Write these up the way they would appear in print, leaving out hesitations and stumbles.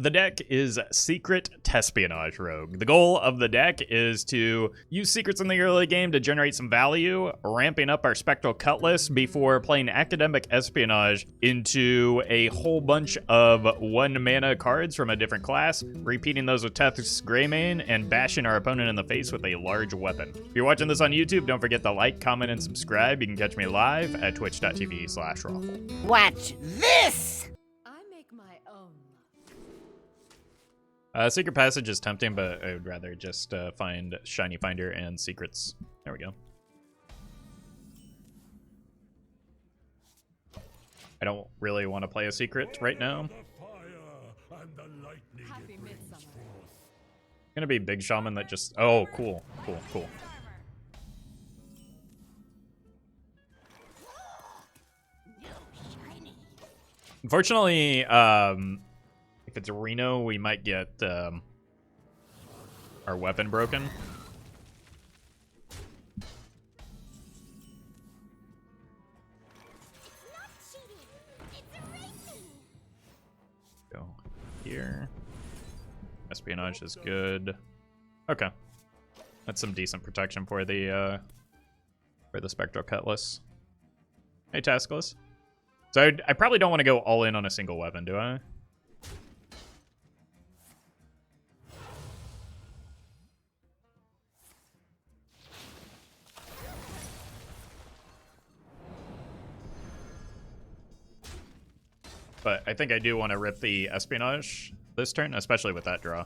The deck is Secret Espionage Rogue. The goal of the deck is to use secrets in the early game to generate some value, ramping up our Spectral Cutlass before playing Academic Espionage into a whole bunch of 1 mana cards from a different class, repeating those with Tess Greymane, and bashing our opponent in the face with a large weapon. If you're watching this on YouTube, don't forget to like, comment, and subscribe. You can catch me live at twitch.tv/Roffle. Watch this! Secret Passage is tempting, but I would rather just find Shinyfinder and secrets. There we go. I don't really want to play a secret right now. Gonna be Big Shaman that just... Oh, cool. Cool. Unfortunately, if it's a Reno, we might get our weapon broken. Go here. Espionage is good. Okay, that's some decent protection for the Spectral Cutlass. Hey, Taskless. So I probably don't want to go all in on a single weapon, do I? But I think I do want to rip the Espionage this turn, especially with that draw.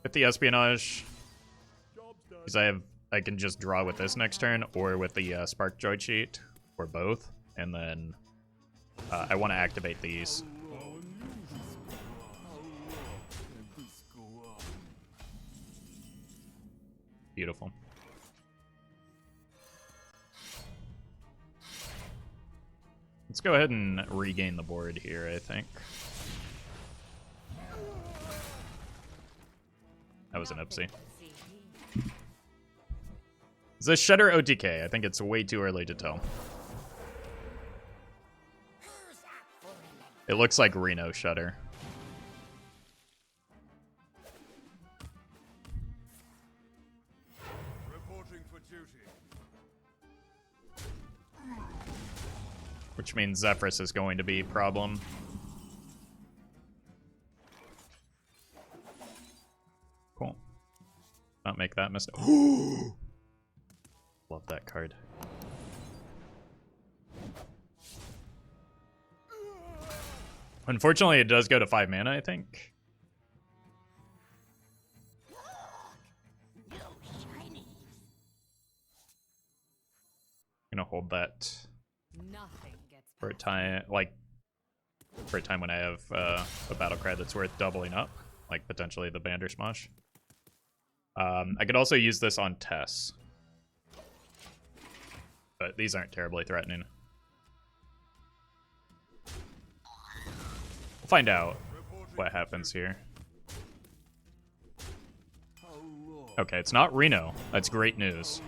Rip the Espionage, because I can just draw with this next turn, or with the Sparkjoy Cheat, or both, and then I want to activate these. Beautiful. Let's go ahead and regain the board here, I think. That was an oopsie. Is this Shutter OTK? I think it's way too early to tell. It looks like Reno Shutter. Which means Zephyrus is going to be a problem. Cool. Not make that mistake. Love that card. Unfortunately, it does go to 5 mana, I think. I'm gonna hold that for a time, for a time when I have a battle cry that's worth doubling up, like potentially the Bandersmash. I could also use this on Tess, but these aren't terribly threatening. We'll find out what happens here. Okay, it's not Reno. That's great news.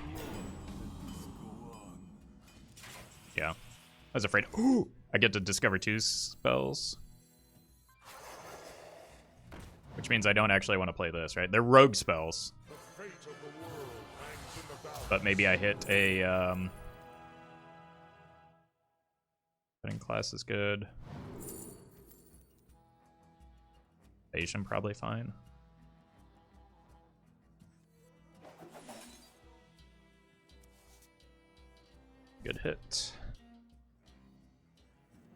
Yeah. I was afraid. Ooh, I get to discover 2 spells. Which means I don't actually want to play this, right? They're rogue spells. But maybe I hit a... Cutting class is good. Asian probably fine. Good hit.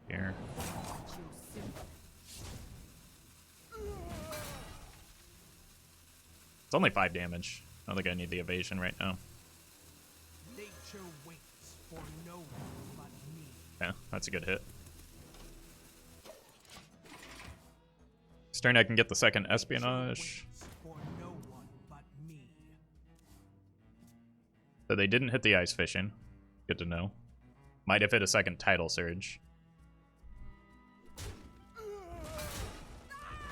Here. It's only 5 damage. I don't think I need the evasion right now. Nature waits for no one but me. Yeah, that's a good hit. This turn I can get the second Espionage. So they didn't hit the Ice Fishing. Good to know. Might have hit a second Tidal Surge.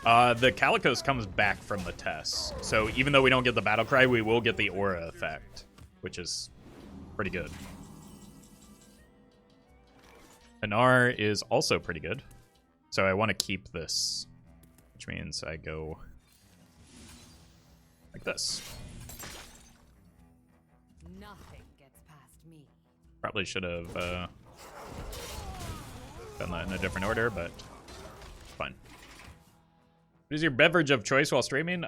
The Calicos comes back from the Tess. So even though we don't get the Battle Cry, we will get the Aura effect, which is pretty good. Hanar is also pretty good. So I want to keep this which means I go like this. Nothing gets past me. Probably should have done that in a different order, but fine. What is your beverage of choice while streaming?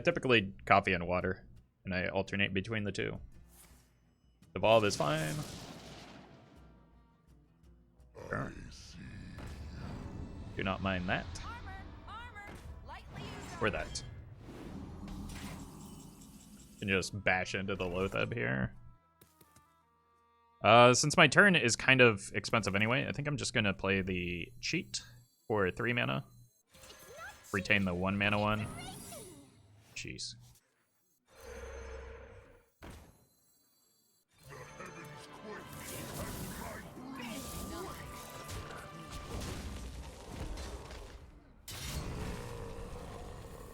Typically coffee and water, and I alternate between the two. Evolve is fine. Sure. Do not mind that. Or that. And just bash into the Loatheb here. Since my turn is kind of expensive anyway, I think I'm just gonna play the cheat for 3 mana. Retain the 1 mana one. Jeez.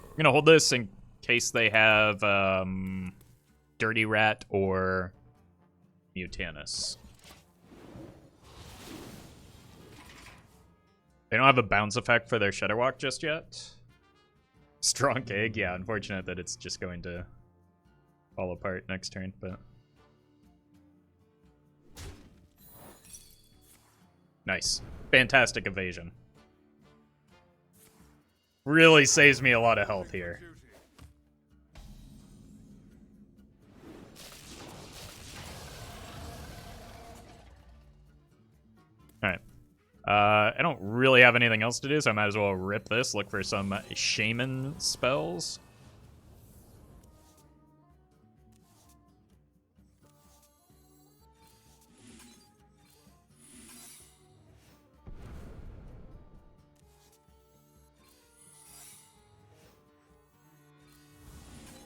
I'm gonna hold this in case they have Dirty Rat or Mutanus. They don't have a bounce effect for their Shudderwalk just yet. Strong Egg, yeah, unfortunate that it's just going to fall apart next turn, but... Nice. Fantastic evasion. Really saves me a lot of health here. Alright. I don't really have anything else to do, so I might as well rip this, look for some shaman spells.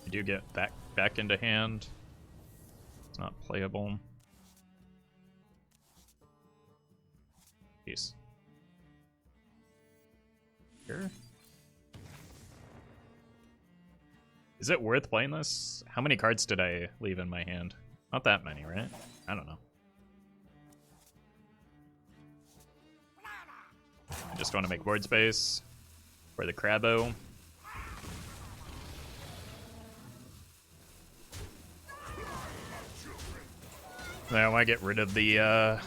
I do get back into hand. It's not playable. Peace. Sure. Is it worth playing this? How many cards did I leave in my hand? Not that many, right? I don't know. I just want to make board space for the Crabbo. Then I want to get rid of the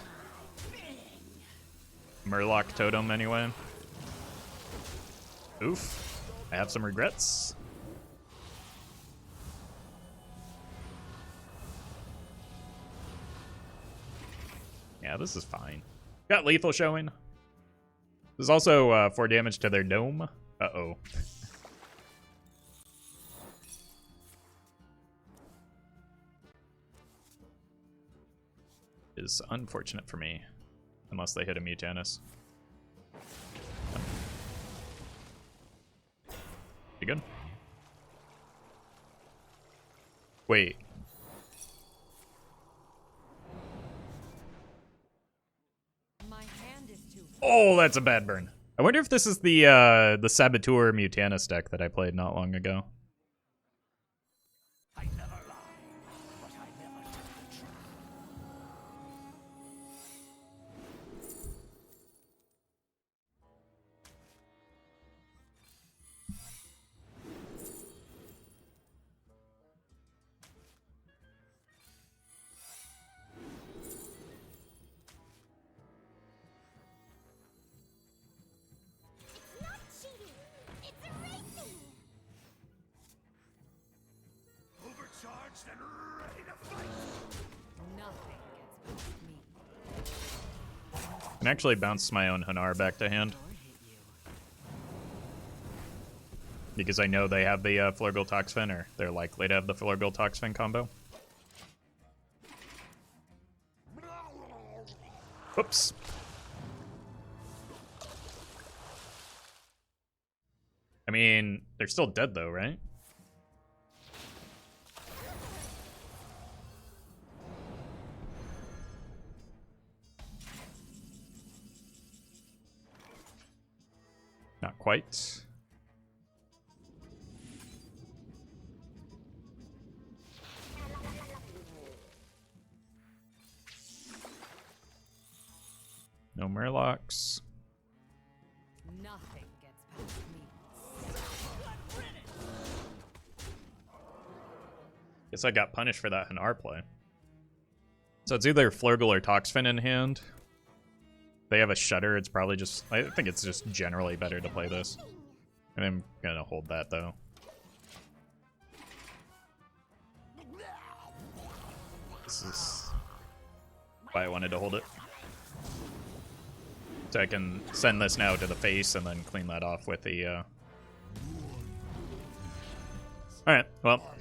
Murloc Totem anyway. Oof. I have some regrets. Yeah, this is fine. Got lethal showing. There's also 4 damage to their dome. Uh-oh. Is unfortunate for me. Unless they hit a Mutanus. You good? Wait. My hand is too. Oh, that's a bad burn. I wonder if this is the Saboteur Mutanus deck that I played not long ago. I never lie, but I never took the truth. Not cheating. It's racing. Overcharged and ready to fight. Nothing gets past me. I can actually bounce my own Hanar back to hand. Or hit you. Because I know they have the Flurgle Toxfin, or they're likely to have the Flurgle Toxfin combo. Whoops. I mean, they're still dead though, right? Not quite. No Murlocs. Nothing gets past me. Guess I got punished for that Hanar play. So it's either Flurgle or Toxfin in hand. They have a Shudder, it's probably just... I think it's just generally better to play this. And I'm gonna hold that, though. This is why I wanted to hold it. So I can send this now to the face and then clean that off with the... Alright, well...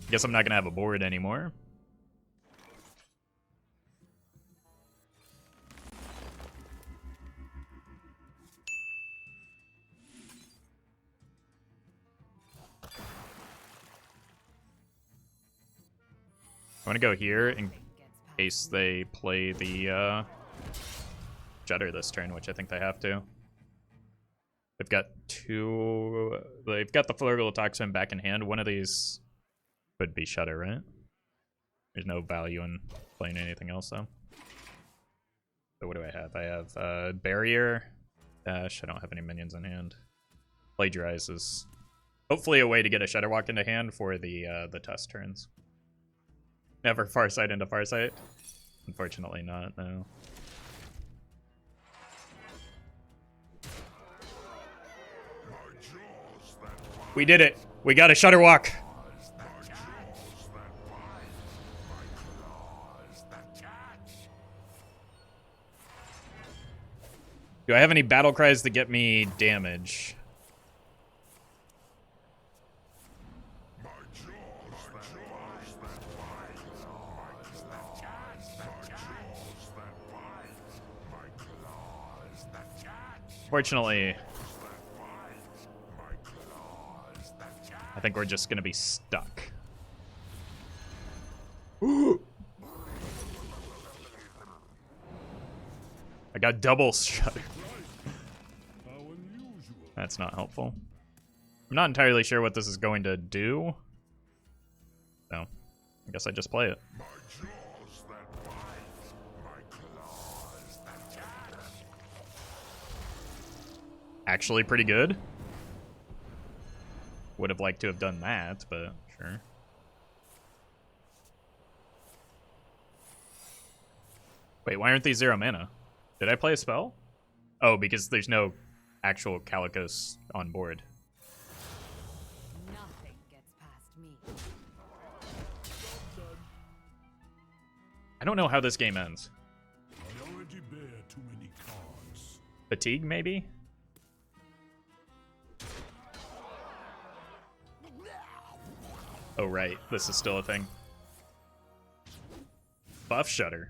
Guess I'm not gonna have a board anymore. I want to go here in case they play the Judder this turn, which I think they have to. They've got two... They've got the Flurgle Toxin back in hand. One of these could be Shudder, right? There's no value in playing anything else, though. So what do I have? I have Barrier. Dash. I don't have any minions in hand. Plagiarize is hopefully a way to get a Shudder Walk into hand for the test turns. Never Farsight into Farsight. Unfortunately not, no. We did it! We got a Shudder Walk! Do I have any battle cries that get me damage? Fortunately, I think we're just gonna be stuck. I got double Shudder. That's not helpful. I'm not entirely sure what this is going to do. So, I guess I just play it. Actually pretty good. Would have liked to have done that, but sure. Wait, why aren't these 0 mana? Did I play a spell? Oh, because there's no actual Calicos on board. Nothing gets past me. I don't know how this game ends. I already bear too many cards. Fatigue, maybe? Oh, right. This is still a thing. Buff Shudder.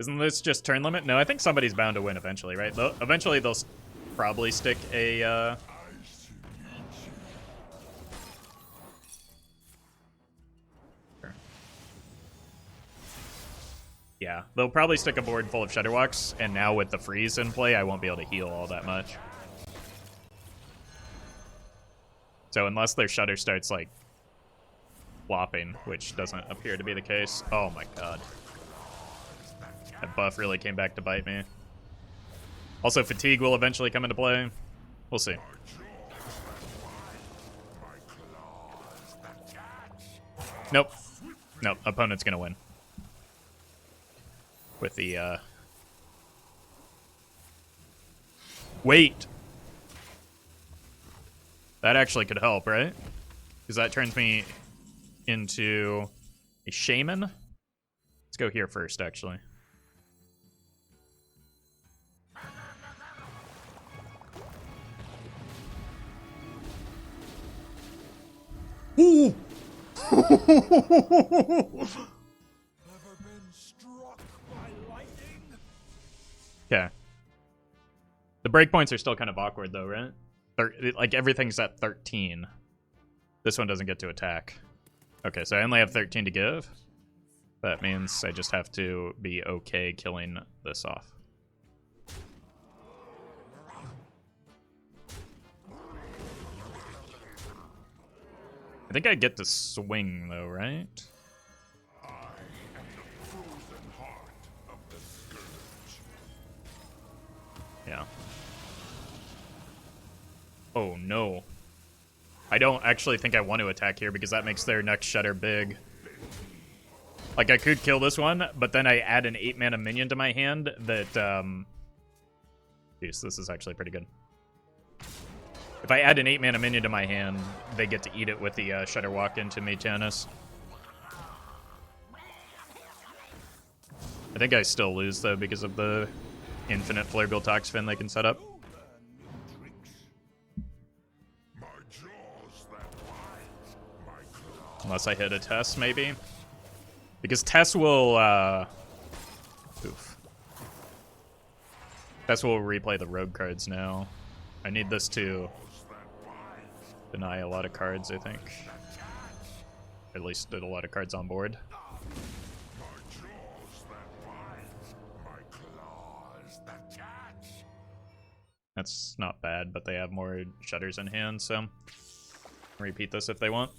Isn't this just turn limit? No, I think somebody's bound to win eventually, right? Eventually they'll probably stick a... Sure. Yeah, they'll probably stick a board full of Shudder Walks, and now with the freeze in play, I won't be able to heal all that much. So unless their Shudder starts, like, flopping, which doesn't appear to be the case. Oh my god. That buff really came back to bite me. Also, Fatigue will eventually come into play. We'll see. Nope. Nope, opponent's gonna win. With the, Wait! That actually could help, right? Because that turns me into a Shaman. Let's go here first, actually. Ooh! Never been struck by lightning? Okay. The breakpoints are still kind of awkward, though, right? Like, everything's at 13. This one doesn't get to attack. Okay, so I only have 13 to give. That means I just have to be okay killing this off. I think I get to swing, though, right? I am the frozen heart of the scourge. Yeah. Oh, no. I don't actually think I want to attack here because that makes their next Shudder big. Like, I could kill this one, but then I add an 8-mana minion to my hand that, Jeez, this is actually pretty good. If I add an 8-mana minion to my hand, they get to eat it with the Shudder Walk into Metanus. I think I still lose, though, because of the infinite Flurgle Toxfin they can set up. Unless I hit a Tess, maybe. Because Tess will, Oof. Tess will replay the rogue cards now. I need this to deny a lot of cards, I think. At least a lot of cards on board. That's not bad, but they have more Shudders in hand, so repeat this if they want.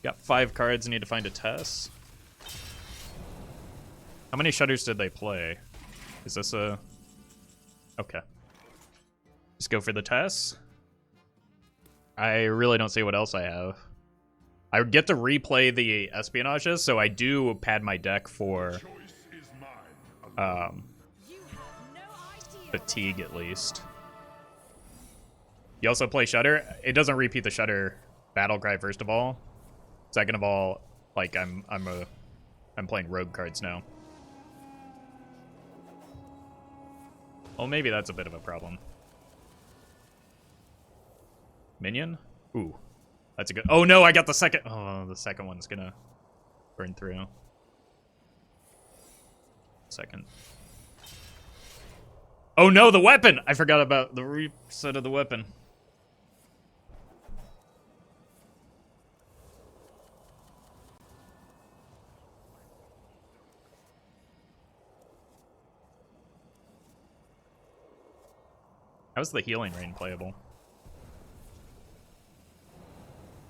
Got 5 cards, need to find a Tess. How many Shudders did they play? Is this a... Okay. Just go for the Tess. I really don't see what else I have. I would get to replay the Espionages, so I do pad my deck for fatigue at least. You also play Shudder. It doesn't repeat the Shudder battle cry, first of all. Second of all, like I'm playing rogue cards now. Well, maybe that's a bit of a problem. Minion? Ooh. That's a good... Oh no, I got the second... Oh, the second one's gonna burn through. Second. Oh no, the weapon! I forgot about the reset of the weapon. How's the Healing Rain playable?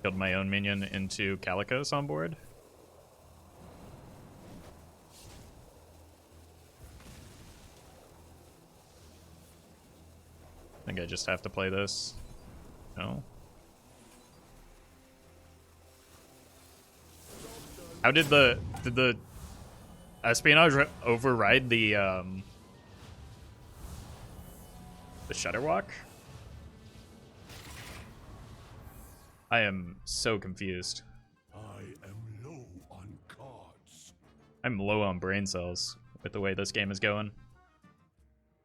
Killed my own minion into Calicos on board. I think I just have to play this. No. How did the Espionage override the Shudder Walk? I am so confused. I am low on cards. I'm low on brain cells with the way this game is going.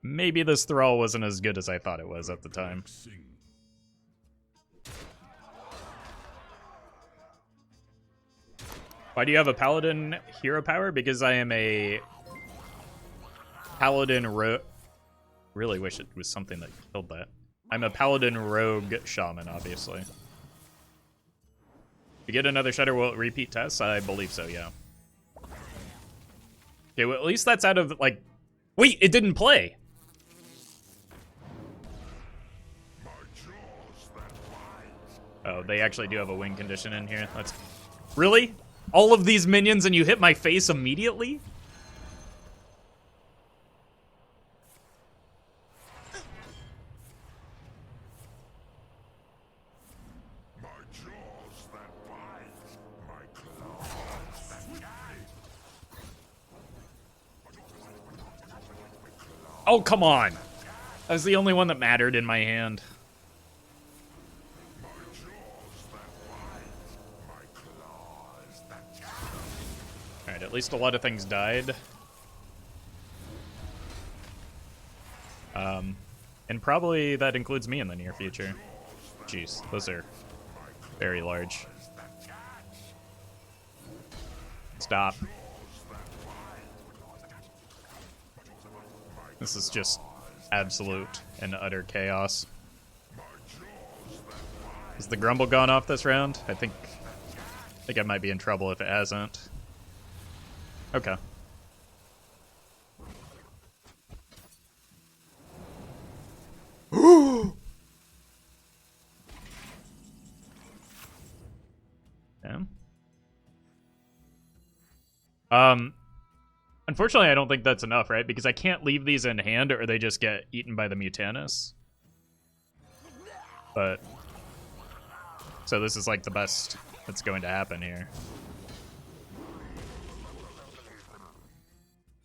Maybe this Thrall wasn't as good as I thought it was at the time. Why do you have a Paladin hero power? Because I am a Paladin Really wish it was something that killed that. I'm a Paladin Rogue Shaman, obviously. To get another Shudder, will it repeat Tess? I believe so, yeah. Okay, well, at least that's out of, like... Wait, it didn't play! Oh, they actually do have a win condition in here. That's... Really? All of these minions and you hit my face immediately? Oh, come on. That was the only one that mattered in my hand. Alright, at least a lot of things died. And probably that includes me in the near future. Jeez, those are very large. Stop. This is just absolute and utter chaos. Has the Grumble gone off this round? I think I might be in trouble if it hasn't. Okay. Damn. Unfortunately, I don't think that's enough, right? Because I can't leave these in hand or they just get eaten by the Mutanus. But so this is like the best that's going to happen here.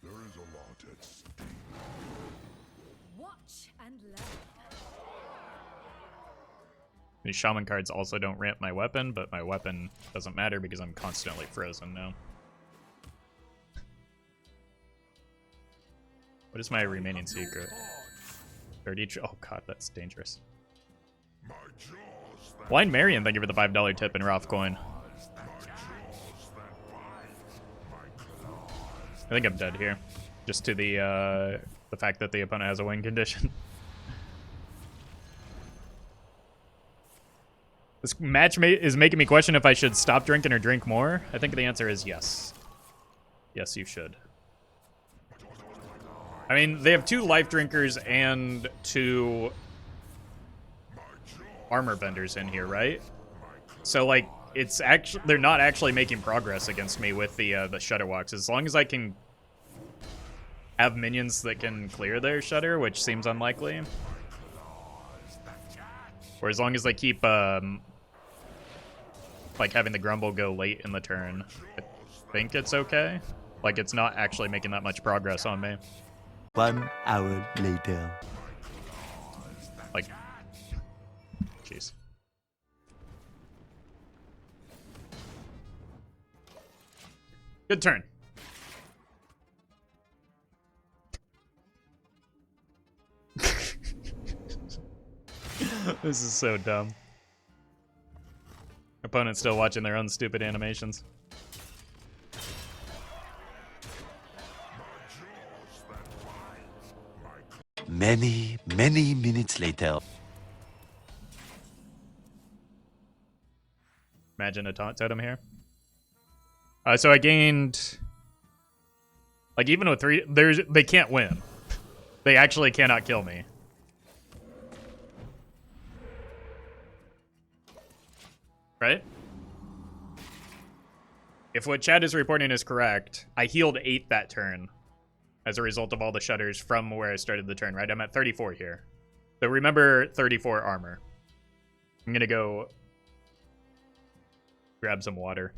There is a lot at stake. Watch and learn. These shaman cards also don't ramp my weapon, but my weapon doesn't matter because I'm constantly frozen now. What is my remaining secret? 30. Oh god, that's dangerous. My jaws that Blind Marion, thank you for the $5 tip in Roffle Coin. I think I'm dead here, just to the fact that the opponent has a win condition. This match is making me question if I should stop drinking or drink more. I think the answer is yes. Yes, you should. I mean, they have 2 life drinkers and 2 armor benders in here, right? So, like, it's actually they're not actually making progress against me with the shutter walks. As long as I can have minions that can clear their shutter, which seems unlikely, or as long as they keep like having the grumble go late in the turn, I think it's okay. Like, it's not actually making that much progress on me. 1 hour later. Like, jeez. Good turn. This is so dumb. Opponent's still watching their own stupid animations. Many, many minutes later. Imagine a taunt totem here. So I gained, like, even with 3, they can't win. They actually cannot kill me. Right? If what Chad is reporting is correct, I healed 8 that turn as a result of all the shutters from where I started the turn, right? I'm at 34 here. So remember 34 armor. I'm gonna go grab some water.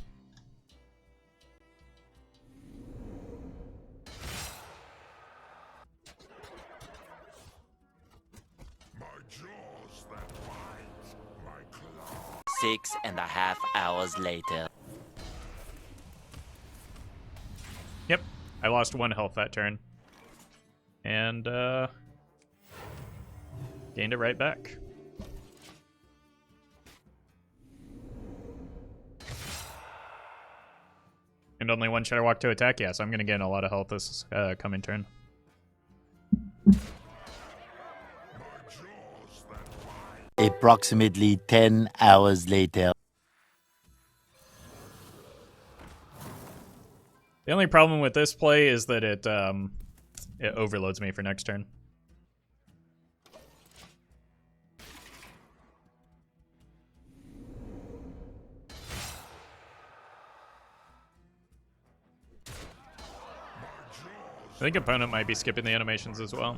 my jaws that bite, my claws. 6.5 hours later. Yep, I lost 1 health that turn. And, gained it right back. And only 1 Shadow Walk to attack, yeah, so I'm gonna gain a lot of health this coming turn. Approximately 10 hours later. The only problem with this play is that it overloads me for next turn. I think opponent might be skipping the animations as well.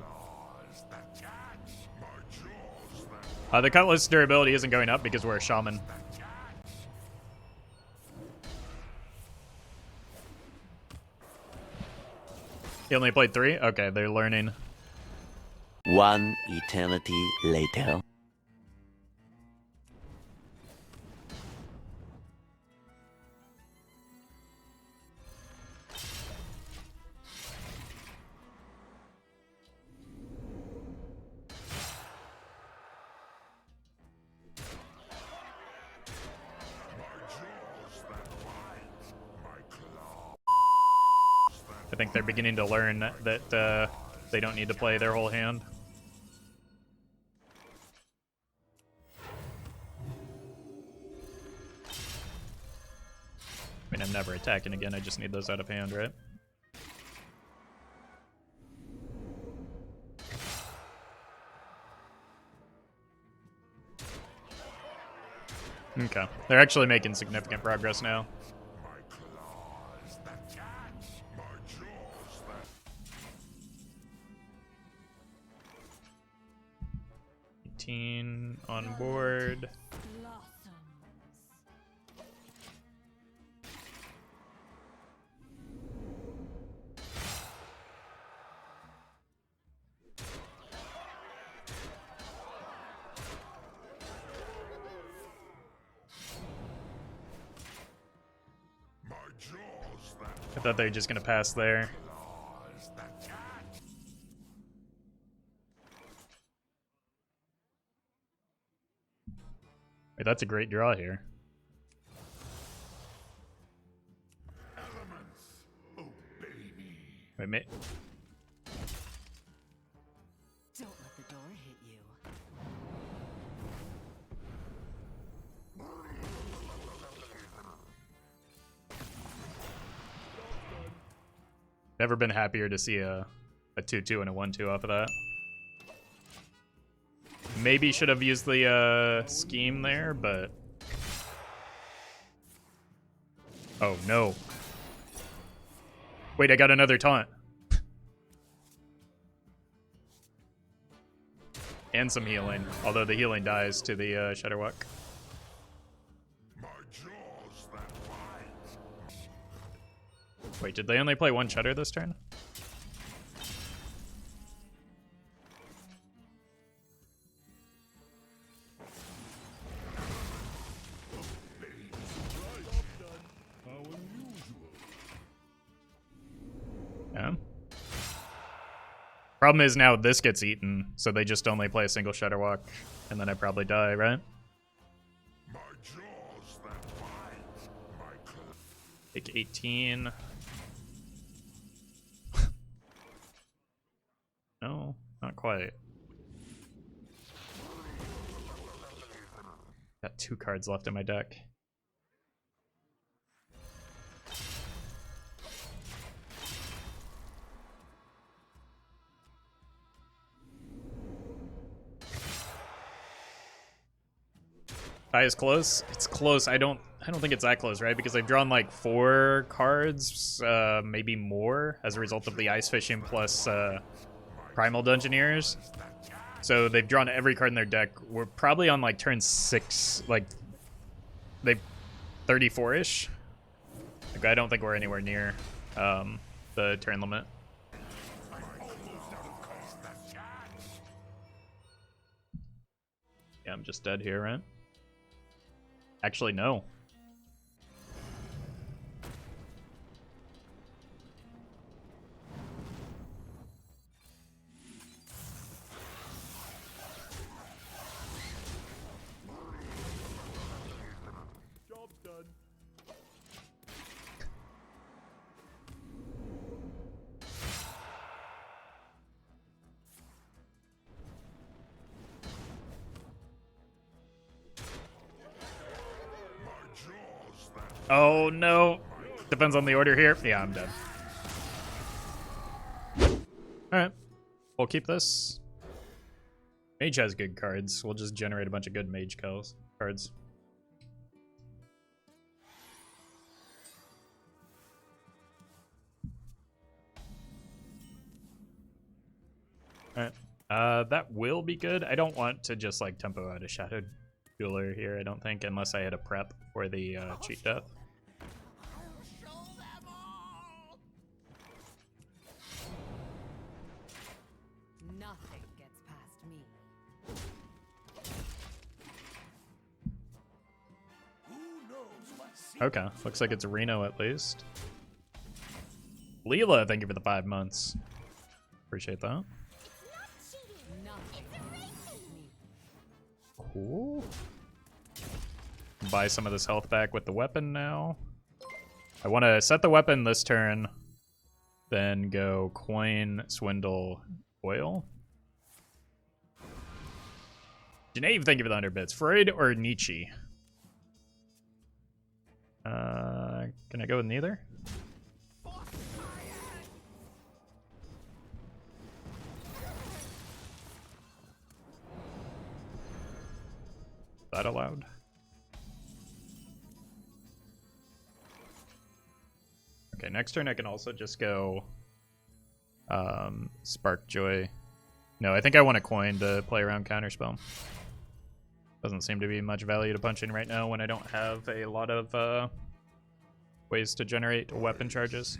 The Cutlass durability isn't going up because we're a shaman. He only played 3? Okay, they're learning. 1 eternity later. I think they're beginning to learn that they don't need to play their whole hand. I mean, I'm never attacking again, I just need those out of hand, right? Okay, they're actually making significant progress now. 18 on board. Blossoms. My jaws that I thought they were just gonna pass there. claws that catch. Wait, that's a great draw here. Elements, obey me. Wait, Don't let the door hit you. never been happier to see a 2-2 and a 1-2 off of that. Maybe should have used the scheme there, but... Oh, no. Wait, I got another taunt. And some healing, although the healing dies to the Shadowwalk. My jaws that bite. Wait, did they only play one Shudder this turn? Yeah. Problem is now this gets eaten, so they just only play a single Shadowwalk, and then I probably die, right? My jaws that bite. My claws. Take 18. No, not quite. Got 2 cards left in my deck. Tie is close. It's close. I don't think it's that close, right? Because they've drawn like 4 cards, maybe more, as a result of the ice fishing plus primal dungeoneers. So they've drawn every card in their deck. We're probably on like turn 6, like they 34-ish. Like I don't think we're anywhere near the turn limit. Yeah, I'm just dead here, right? Actually, no. Job done. Oh no. Depends on the order here. Yeah, I'm dead. Alright. We'll keep this. Mage has good cards. We'll just generate a bunch of good mage cards. Alright. That will be good. I don't want to just like tempo out a Shadowjeweler here, I don't think, unless I had a prep for the cheat death. Nothing gets past me. Okay, looks like it's Reno at least. Leela, thank you for the 5 months. Appreciate that. Nothing gets past me. Cool. Buy some of this health back with the weapon now. I want to set the weapon this turn, then go coin, swindle, oil. Janae, thank you for the 100 bits. Freud or Nietzsche? Can I go with neither? Is that allowed? Okay, next turn I can also just go Sparkjoy No, I think I want a coin to play around counterspell. Doesn't seem to be much value to punch in right now when I don't have a lot of ways to generate weapon charges.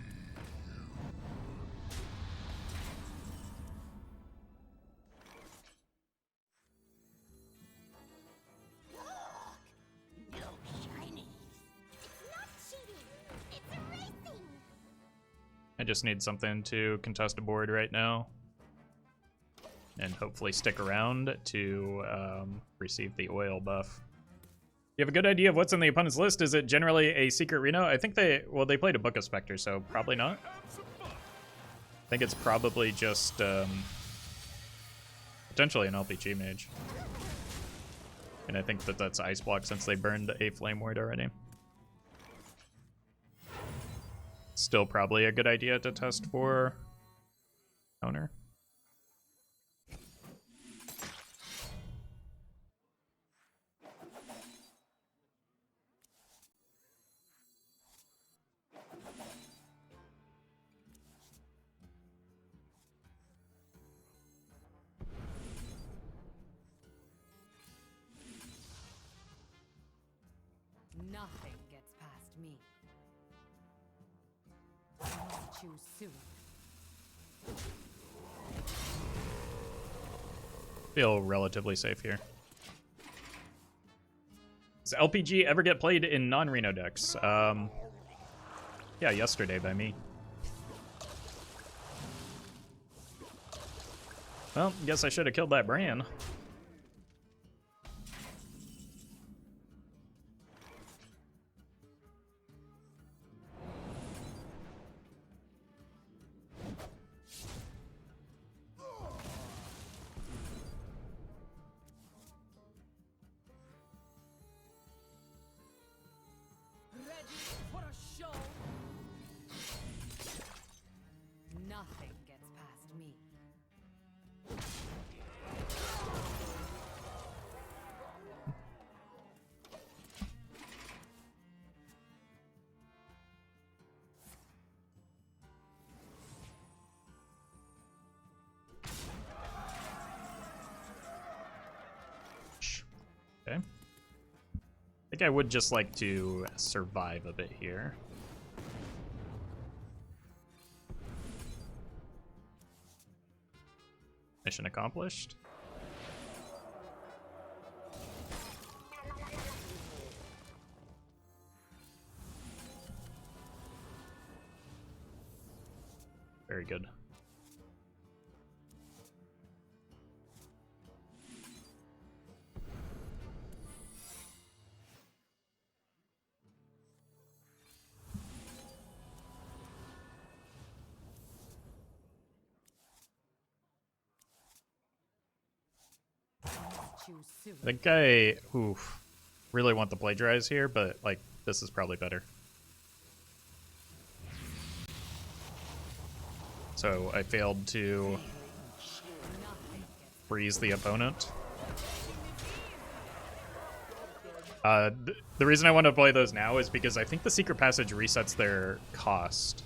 No shinies. It's not cheating. It's racing. I just need something to contest a board right now. And hopefully stick around to receive the oil buff. You have a good idea of what's on the opponent's list? Is it generally a secret Reno? I think they played a Book of Spectre, so probably not. I think it's probably just potentially an LPG Mage. And I think that that's Ice Block since they burned a Flame Ward already. Still probably a good idea to test for counter. Nothing gets past me. I must choose soon. Feel relatively safe here. Does LPG ever get played in non-Reno decks? Yeah, yesterday by me. Well, guess I should have killed that Bran. Nothing gets past me. Okay. I think I would just like to survive a bit here. Mission accomplished. Very good. Choose soon. I think I really want the Plagiarize here, but like this is probably better. So I failed to freeze the opponent. The reason I want to play those now is because I think the Secret Passage resets their cost.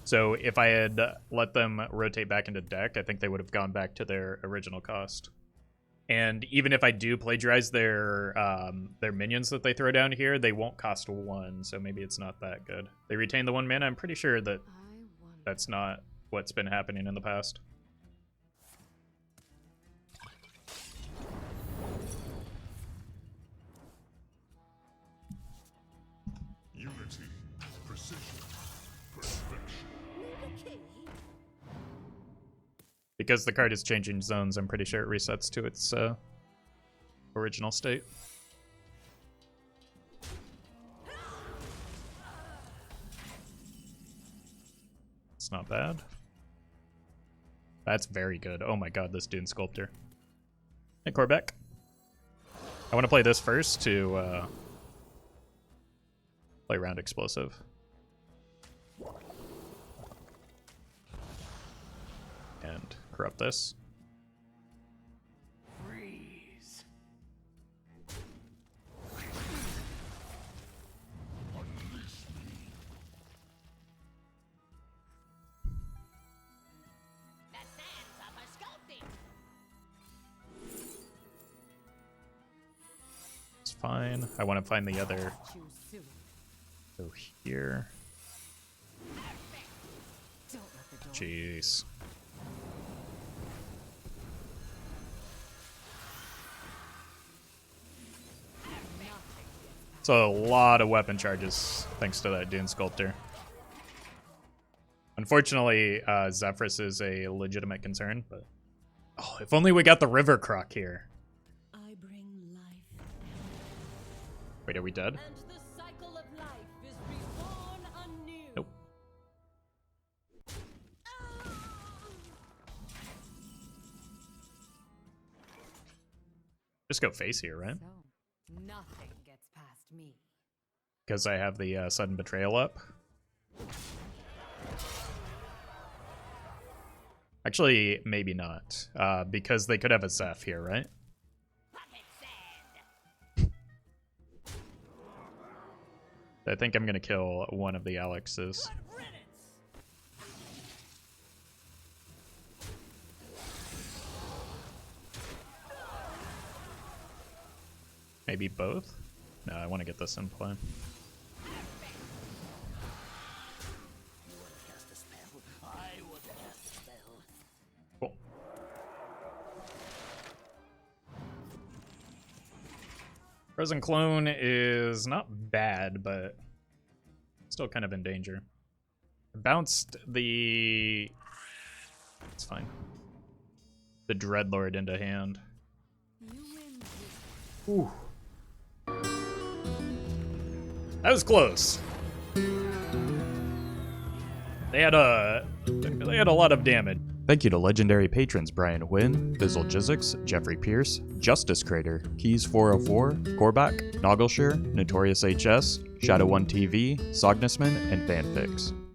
So if I had let them rotate back into deck, I think they would have gone back to their original cost. And even if I do plagiarize their minions that they throw down here, they won't cost 1, so maybe it's not that good. They retain the 1 mana. I'm pretty sure that that's not what's been happening in the past. Unity, precision, perfection. Because the card is changing zones, I'm pretty sure it resets to its original state. It's not bad. That's very good. Oh my god, this Dune Sculptor. Hey, Corbeck. I want to play this first to play round explosive. And corrupt this. Freeze. The sands of a sculpting. fine. I want to find the other. Choose soon. Go here. Don't let the door. Jeez. It's a lot of weapon charges thanks to that Dune Sculptor. Unfortunately, Zephrys is a legitimate concern, but oh, if only we got the River Croc here. I bring life. Wait, are we dead? And the cycle of life is reborn anew. Nope. Just go face here, right? So, nothing gets past me. Because I have the sudden betrayal up. Actually, maybe not. Because they could have a Zeph here, right? I think I'm gonna kill one of the Alexes. Maybe both? No, I want to get this in play. Cool. Frozen Clone is not bad, but still kind of in danger. Bounced the... It's fine. The Dreadlord into hand. You win. Ooh. That was close. They had a lot of damage. Thank you to legendary patrons Brian Wynn, Bizzle Jizzix, Jeffrey Pierce, Justice Crater, Keys 404, Korback, Noggleshire, Notorious HS, Shadow1 TV, Sognusman, and Fanfix.